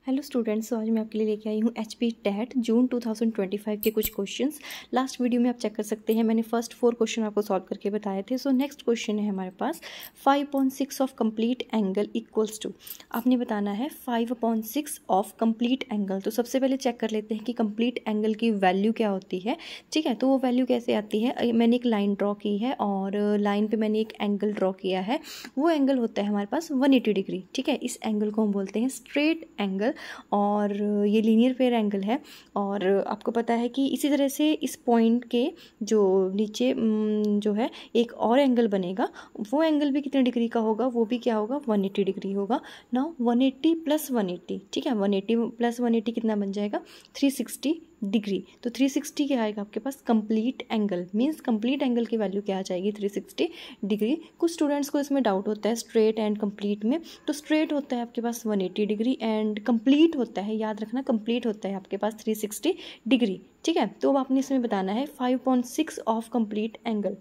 Hello students, तो आज मैं आपके लिए लेके आई हूँ HP टेट जून 2025 के कुछ क्वेश्चंस। लास्ट वीडियो में आप चेक कर सकते हैं, मैंने फर्स्ट 4 क्वेश्चन आपको सॉल्व करके बताए थे। सो नेक्स्ट क्वेश्चन है हमारे पास 5/6 of complete angle equals to. आपने बताना है 5/6 ऑफ कंप्लीट एंगल। तो सबसे पहले चेक कर लेते हैं कि कंप्लीट एंगल की वैल्यू क्या होती है। ठीक है, तो वो वैल्यू कैसे आती है। मैंने एक लाइन ड्रॉ की है और लाइन पर मैंने एक एंगल ड्रॉ किया है। वो एंगल होता है हमारे पास 180 डिग्री। ठीक है, इस एंगल को हम बोलते हैं स्ट्रेट एंगल और ये लीनियर पेयर एंगल है। और आपको पता है कि इसी तरह से इस पॉइंट के जो नीचे जो है एक और एंगल बनेगा, वो एंगल भी कितने डिग्री का होगा, वो भी क्या होगा 180 डिग्री होगा। नाउ 180 + 180, ठीक है, 180 + 180 कितना बन जाएगा 360 डिग्री। तो 360 क्या आएगा आपके पास complete angle, means complete angle की वैल्यू क्या आ जाएगी 360 डिग्री। कुछ स्टूडेंट्स को इसमें डाउट होता है स्ट्रेट एंड कंप्लीट में। तो स्ट्रेट होता है आपके पास 180 डिग्री एंड कंप्लीट होता है, याद रखना, कंप्लीट होता है आपके पास 360 डिग्री। ठीक है, तो अब आपने इसमें बताना है 5/6 ऑफ कंप्लीट एंगल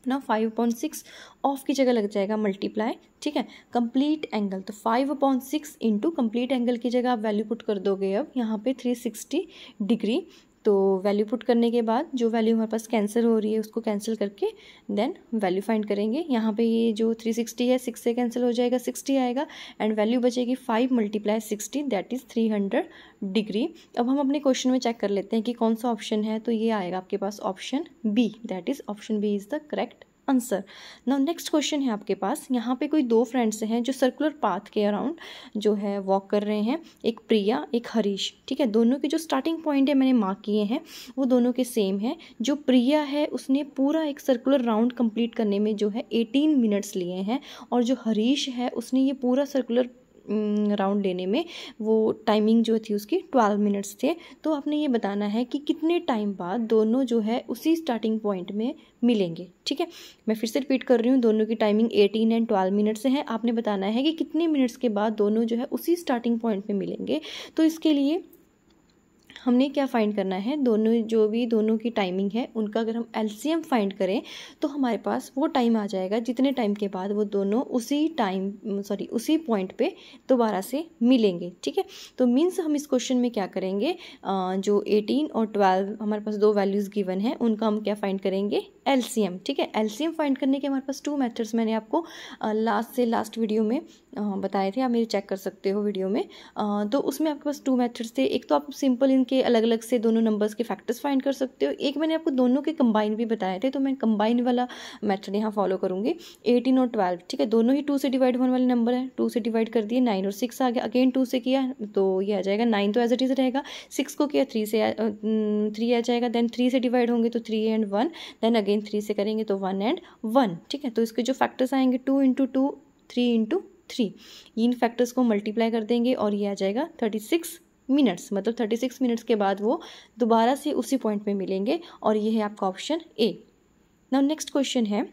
ना। 5/6 ऑफ की जगह लग जाएगा मल्टीप्लाई। ठीक है, कंप्लीट एंगल, तो 5/6 इंटू कंप्लीट एंगल की जगह आप वैल्यू पुट कर दोगे अब यहाँ पे 360 डिग्री। तो वैल्यू पुट करने के बाद जो वैल्यू हमारे पास कैंसिल हो रही है उसको कैंसिल करके देन वैल्यू फाइंड करेंगे। यहाँ पे ये जो 360 है 6 से कैंसिल हो जाएगा, 60 आएगा एंड वैल्यू बचेगी 5 × 60 दैट इज़ 300 डिग्री। अब हम अपने क्वेश्चन में चेक कर लेते हैं कि कौन सा ऑप्शन है। तो ये आएगा आपके पास option B, that is option B is the correct answer. Now next question है आपके पास। यहाँ पे कोई 2 फ्रेंड्स हैं जो सर्कुलर पाथ के अराउंड जो है वॉक कर रहे हैं, एक प्रिया एक हरीश। ठीक है, दोनों के जो स्टार्टिंग पॉइंट है मैंने मार्क किए हैं वो दोनों के सेम है। जो प्रिया है उसने पूरा एक सर्कुलर राउंड कंप्लीट करने में जो है 18 मिनट्स लिए हैं और जो हरीश है उसने ये पूरा सर्कुलर राउंड लेने में वो टाइमिंग जो थी उसकी 12 मिनट्स थे। तो आपने ये बताना है कि कितने टाइम बाद दोनों जो है उसी स्टार्टिंग पॉइंट में मिलेंगे। ठीक है, मैं फिर से रिपीट कर रही हूँ, दोनों की टाइमिंग 18 एंड 12 मिनट्स है। आपने बताना है कि कितने मिनट्स के बाद दोनों जो है उसी स्टार्टिंग पॉइंट में मिलेंगे। तो इसके लिए हमने क्या फाइंड करना है, दोनों की टाइमिंग है उनका अगर हम एलसीएम फाइंड करें तो हमारे पास वो टाइम आ जाएगा जितने टाइम के बाद वो दोनों उसी पॉइंट पे दोबारा से मिलेंगे। ठीक है, तो मीन्स हम इस क्वेश्चन में क्या करेंगे, जो 18 और 12 हमारे पास 2 वैल्यूज़ गिवन है उनका हम क्या फाइंड करेंगे एलसीएम। ठीक है, एलसीएम फाइंड करने के हमारे पास 2 मेथड्स मैंने आपको लास्ट वीडियो में बताए थे, आप मेरे चेक कर सकते हो वीडियो में। तो उसमें आपके पास 2 मेथड्स थे। एक तो आप सिंपल इनके अलग अलग से दोनों नंबर्स के फैक्टर्स फाइंड कर सकते हो, एक मैंने आपको दोनों के कंबाइन भी बताए थे, तो मैं कंबाइन वाला मेथड यहाँ फॉलो करूँगी। 18 और 12, ठीक है, दोनों ही 2 से डिवाइड होने वाले नंबर है, 2 से डिवाइड कर दिए, 9 और 6 आ गया, अगेन 2 से किया तो ये आ जाएगा 9, तो एज इट इज़ रहेगा। 6 को किया 3 आ जाएगा, देन 3 से डिवाइड होंगे तो 3 and 1, देन अगेन 3 से करेंगे तो 1 and 1। ठीक है, तो इसके जो फैक्टर्स आएंगे 2 × 2 3 × 3, इन फैक्टर्स को मल्टीप्लाई कर देंगे और ये आ जाएगा 36 मिनट्स। मतलब 36 मिनट्स के बाद वो दोबारा से उसी पॉइंट पे मिलेंगे और ये है आपका option A. Now next question है,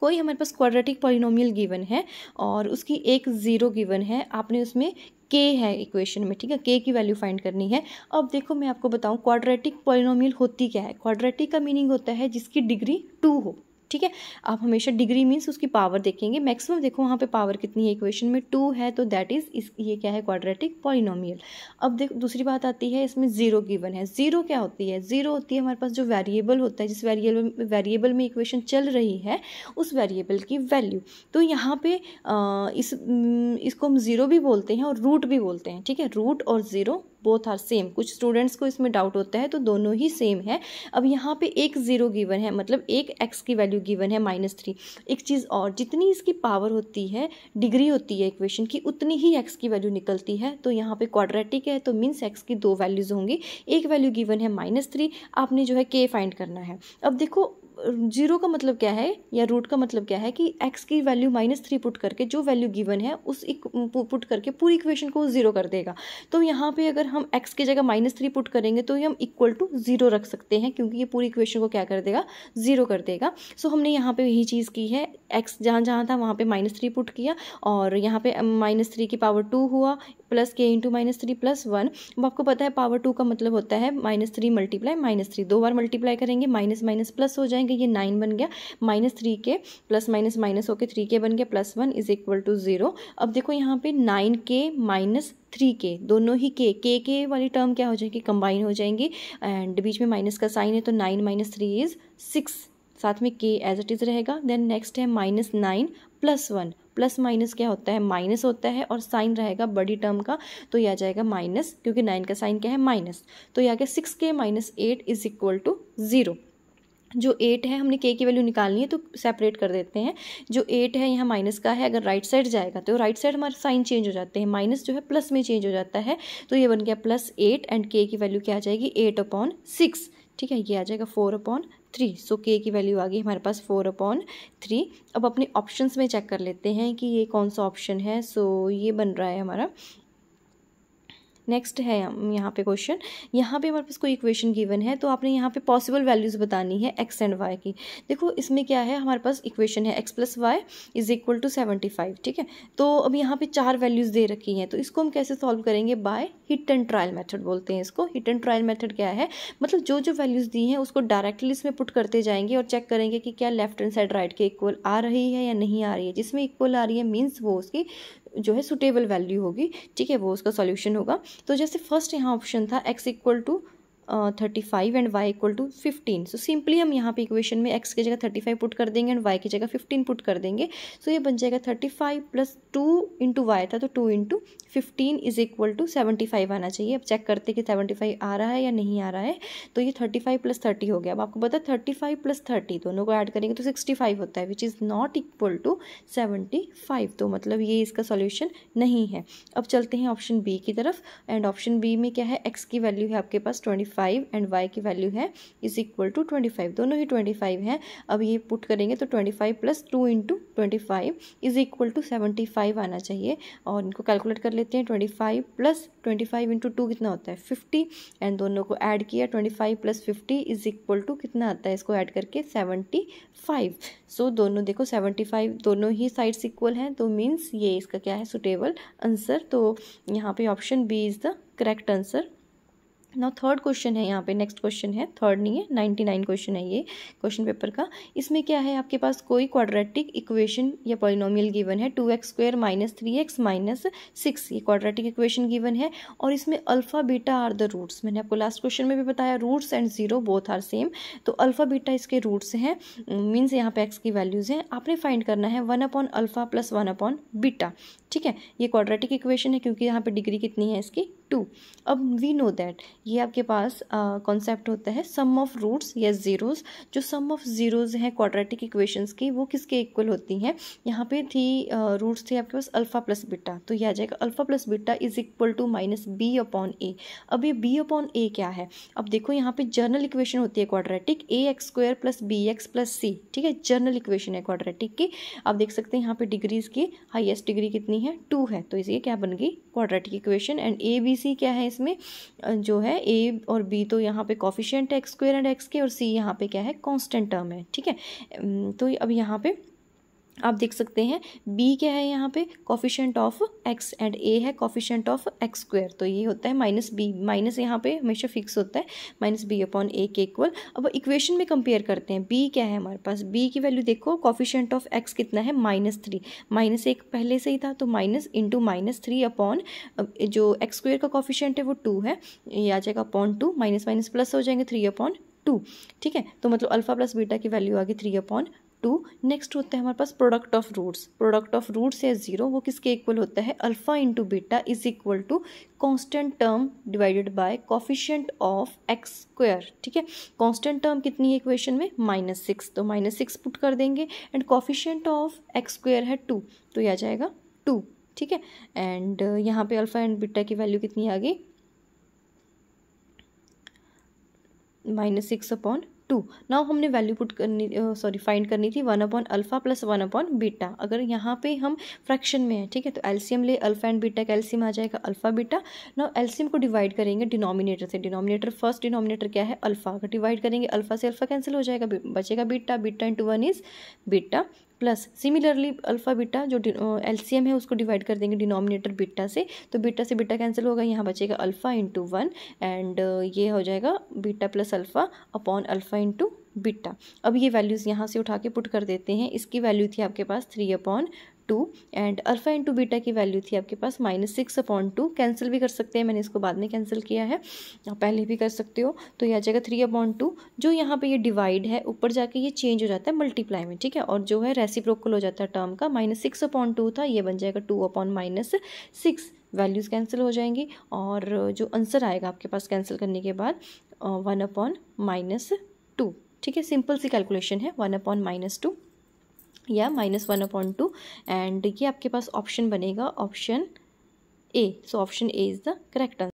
कोई हमारे पास क्वाड्रेटिक पॉलिनोमियल गिवन है और उसकी एक 0 गिवन है, आपने उसमें के है इक्वेशन में। ठीक है, के की वैल्यू फाइंड करनी है। अब देखो मैं आपको बताऊं क्वाड्रेटिक पॉलिनोमियल होती क्या है। क्वाड्रेटिक का मीनिंग होता है जिसकी डिग्री 2 हो। ठीक है, आप हमेशा डिग्री मीन्स उसकी पावर देखेंगे, मैक्सिमम देखो वहाँ पे पावर कितनी है, इक्वेशन में 2 है, तो दैट इज ये क्या है क्वाड्रेटिक पॉलिनोमियल। अब देखो दूसरी बात आती है, इसमें 0 गिवन है। 0 क्या होती है, 0 होती है हमारे पास जो वेरिएबल होता है, जिस वेरिएबल में इक्वेशन चल रही है उस वेरिएबल की वैल्यू। तो यहाँ पे इसको हम 0 भी बोलते हैं और रूट भी बोलते हैं। ठीक है, रूट और 0 बोथ आर सेम। कुछ स्टूडेंट्स को इसमें डाउट होता है, तो दोनों ही सेम है। अब यहाँ पे एक 0 गिवन है, मतलब एक x की वैल्यू गिवन है -3। एक चीज़ और, जितनी इसकी पावर होती है, डिग्री होती है इक्वेशन की, उतनी ही x की वैल्यू निकलती है। तो यहाँ पे क्वाड्रेटिक है तो मीन्स x की 2 वैल्यूज़ होंगी। एक वैल्यू गिवन है -3, आपने जो है k फाइंड करना है। अब देखो 0 का मतलब क्या है या रूट का मतलब क्या है कि x की वैल्यू -3 पुट करके जो वैल्यू गिवन है उस पुट करके पूरी इक्वेशन को 0 कर देगा। तो यहाँ पे अगर हम x की जगह -3 पुट करेंगे तो हम =0 रख सकते हैं, क्योंकि ये पूरी इक्वेशन को क्या कर देगा 0 कर देगा। सो हमने यहाँ पे यही चीज़ की है, x जहाँ था वहाँ पे -3 पुट किया और यहाँ पे -3 की पावर 2 हुआ, प्लस के इंटू -3 प्लस 1। अब आपको पता है पावर 2 का मतलब होता है -3 मल्टीप्लाई -3, 2 बार मल्टीप्लाई करेंगे, माइनस माइनस प्लस हो जाएंगे, ये 9 बन गया, -3 प्लस माइनस माइनस होकर 3 बन गया, +1 इज इक्वल टू 0। अब देखो यहाँ पे 9 -3 दोनों ही के वाली टर्म क्या हो जाएगी, कंबाइन हो जाएंगी, एंड बीच में माइनस का साइन है तो 9 - 3 इज 6, साथ में के एज इट इज रहेगा। देन नेक्स्ट है -9 + 1, प्लस माइनस क्या होता है, माइनस होता है, और साइन रहेगा बड़ी टर्म का, तो यह आ जाएगा माइनस, क्योंकि 9 का साइन क्या है, माइनस, तो यह आ गया 6k - 8 इज इक्वल टू 0। जो 8 है हमने के की वैल्यू निकालनी है तो सेपरेट कर देते हैं। जो 8 है यहाँ माइनस का है, अगर राइट साइड जाएगा तो राइट साइड हमारा साइन चेंज हो जाते हैं, माइनस जो है प्लस में चेंज हो जाता है, तो ये बन गया +8 एंड के की वैल्यू क्या आ जाएगी 8/6, ठीक है, ये आ जाएगा 4/3। सो के की वैल्यू आ गई हमारे पास 4/3। अब अपने ऑप्शंस में चेक कर लेते हैं कि ये कौन सा ऑप्शन है। सो ये बन रहा है हमारा। नेक्स्ट है यहाँ पे क्वेश्चन, यहाँ पे हमारे पास कोई इक्वेशन गिवन है तो आपने यहाँ पे पॉसिबल वैल्यूज़ बतानी है x एंड y की। देखो इसमें क्या है, हमारे पास इक्वेशन है x + y is equal to 75, ठीक है। तो अब यहाँ पे 4 वैल्यूज़ दे रखी हैं, तो इसको हम कैसे सॉल्व करेंगे, by hit and trial method बोलते हैं इसको। हिट एंड ट्रायल मेथड क्या है, मतलब जो जो वैल्यूज़ दी हैं उसको डायरेक्टली इसमें पुट करते जाएंगे और चेक करेंगे कि क्या लेफ्ट हैंड साइड राइट के इक्वल आ रही है या नहीं आ रही है। जिसमें इक्वल आ रही है मीन्स वो उसकी जो है सुटेबल वैल्यू होगी, ठीक है, वो उसका सॉल्यूशन होगा। तो जैसे फर्स्ट यहाँ ऑप्शन था x equal to 35 and y equal to 15। So simply हम यहाँ पे इक्वेशन में x की जगह 35 पुट कर देंगे एंड y की जगह 15 पुट कर देंगे। सो ये बन जाएगा 35 + 2 × y था, तो 2 × 15 इज इक्वल टू 75 आना चाहिए। अब चेक करते कि 75 आ रहा है या नहीं आ रहा है, तो ये 35 + 30 हो गया। अब आपको पता है 35 + 30 दोनों को ऐड करेंगे तो 65 होता है, which is not equal to 75, तो मतलब ये इसका सॉल्यूशन नहीं है। अब चलते हैं ऑप्शन बी की तरफ, एंड ऑप्शन बी में क्या है, x की वैल्यू है आपके पास 25 एंड y की वैल्यू है इज इक्वल टू 25, दोनों ही 25 हैं। अब ये पुट करेंगे तो 25 + 2 × 25 इज इक्वल टू 75 आना चाहिए, और इनको कैलकुलेट कर लेते हैं। 25 + 25 × 2 कितना होता है 50, एंड दोनों को ऐड किया 25 + 50 इज इक्वल टू कितना आता है, इसको ऐड करके 75। सो दोनों देखो 75 दोनों ही साइड्स इक्वल हैं, तो मीन्स ये इसका क्या है, सुटेबल आंसर। तो यहाँ पे option B is the correct answer. Now third question है, यहाँ पे नेक्स्ट क्वेश्चन है, थर्ड नहीं है, 99 क्वेश्चन है ये क्वेश्चन पेपर का। इसमें क्या है, आपके पास कोई क्वाड्रेटिक इक्वेशन या पॉलिनोमियल गिवन है 2x² - 3x - 6, ये क्वाड्रेटिक इक्वेशन गिवन है, और इसमें alpha beta are the roots. मैंने आपको लास्ट क्वेश्चन में भी बताया roots and 0 both are same, तो अल्फा बीटा इसके रूट्स हैं, मीन्स यहाँ पे x की वैल्यूज़ हैं। आपने फाइंड करना है 1/α + 1/β, ठीक है। ये क्वाड्रेटिक इक्वेशन है क्योंकि यहाँ पे डिग्री कितनी है इसकी 2। अब वी नो दैट ये आपके पास कॉन्सेप्ट होता है सम ऑफ रूट्स या जीरोस। जो सम ऑफ जीरोस हैं क्वाड्रेटिक इक्वेशंस की, वो किसके इक्वल होती हैं, यहाँ पे थी रूट्स थे आपके पास अल्फा + बीटा, तो ये आ जाएगा alpha + beta is equal to -b/a। अब ये b/a क्या है, अब देखो यहाँ पे जर्नल इक्वेशन होती है क्वाड्रेटिक ax² + bx + c, ठीक है, जर्नल इक्वेशन है क्वाड्रेटिक की। आप देख सकते हैं यहाँ पे डिग्रीज की हाईएस्ट डिग्री कितनी है 2 है, तो इसलिए क्या बन गई quadratic equation. And a b c क्या है, इसमें जो है a और b तो यहाँ पे कॉफिशिएंट है x² एंड x के, और c यहाँ पे क्या है कांस्टेंट टर्म है, ठीक है। तो अब यहाँ पे आप देख सकते हैं b क्या है, यहाँ पे coefficient of x and a है कॉफिशिएंट ऑफ x², तो ये होता है -b, माइनस यहाँ पे हमेशा फिक्स होता है -b/a के इक्वल। अब इक्वेशन में कंपेयर करते हैं, b क्या है हमारे पास, b की वैल्यू देखो कॉफिशिएंट ऑफ x कितना है -3, -1 पहले से ही था, तो माइनस इंटू -3 जो x² का कॉफिशिएंट है वो 2 है, ये आ जाएगा /2, माइनस माइनस प्लस हो जाएंगे 3/2, ठीक है। तो मतलब अल्फा + बीटा की वैल्यू आ गई 3/2। नेक्स्ट होता है हमारे पास product of roots. Product of roots है 0, वो किसके इक्वल होता है, alpha × beta is equal to constant term divided by coefficient of x², ठीक है। कांस्टेंट टर्म कितनी है इक्वेशन में -6, तो -6 पुट कर देंगे, एंड कॉफिशिएंट ऑफ x² है 2, तो यह आ जाएगा 2, ठीक है। एंड यहाँ पे अल्फा एंड बीटा की वैल्यू कितनी आ गई -6/2। नाउ हमने वैल्यू पुट करनी फाइंड करनी थी 1/α + 1/β। अगर यहाँ पे हम फ्रैक्शन में है, ठीक है, तो एलसीएम ले, अल्फा एंड बीटा का एलसीएम आ जाएगा अल्फा बीटा। नाउ एलसीएम को डिवाइड करेंगे डिनोमिनेटर से, डिनोमिनेटर फर्स्ट डिनोमिनेटर क्या है अल्फा, अगर डिवाइड करेंगे अल्फा से अल्फा कैंसिल हो जाएगा, बचेगा beta, beta × 1 is beta, plus similarly alpha beta जो एलसीएम है उसको डिवाइड कर देंगे डिनोमिनेटर बीटा से, तो बीटा से बीटा कैंसिल होगा, यहाँ बचेगा अल्फ़ा इंटू 1 एंड ये हो जाएगा beta plus alpha upon alpha into beta. अब ये वैल्यूज़ यहाँ से उठा के पुट कर देते हैं। इसकी वैल्यू थी आपके पास 3/2 एंड अल्फ़ा इंटू बीटा की वैल्यू थी आपके पास -6/2। कैंसिल भी कर सकते हैं, मैंने इसको बाद में कैंसिल किया है, आप पहले भी कर सकते हो। तो यह आ जाएगा 3/2, जो यहाँ पे ये डिवाइड है ऊपर जाके ये चेंज हो जाता है मल्टीप्लाई में, ठीक है, और जो है रेसिप्रोकल हो जाता है टर्म का। -6/2 था, ये बन जाएगा 2/-6, वैल्यूज़ कैंसिल हो जाएंगी और जो आंसर आएगा आपके पास कैंसिल करने के बाद 1/-2। ठीक है, सिंपल सी कैलकुलेशन है, 1/-2 या -1/2 एंड ये आपके पास ऑप्शन बनेगा option A. So option A is the correct answer.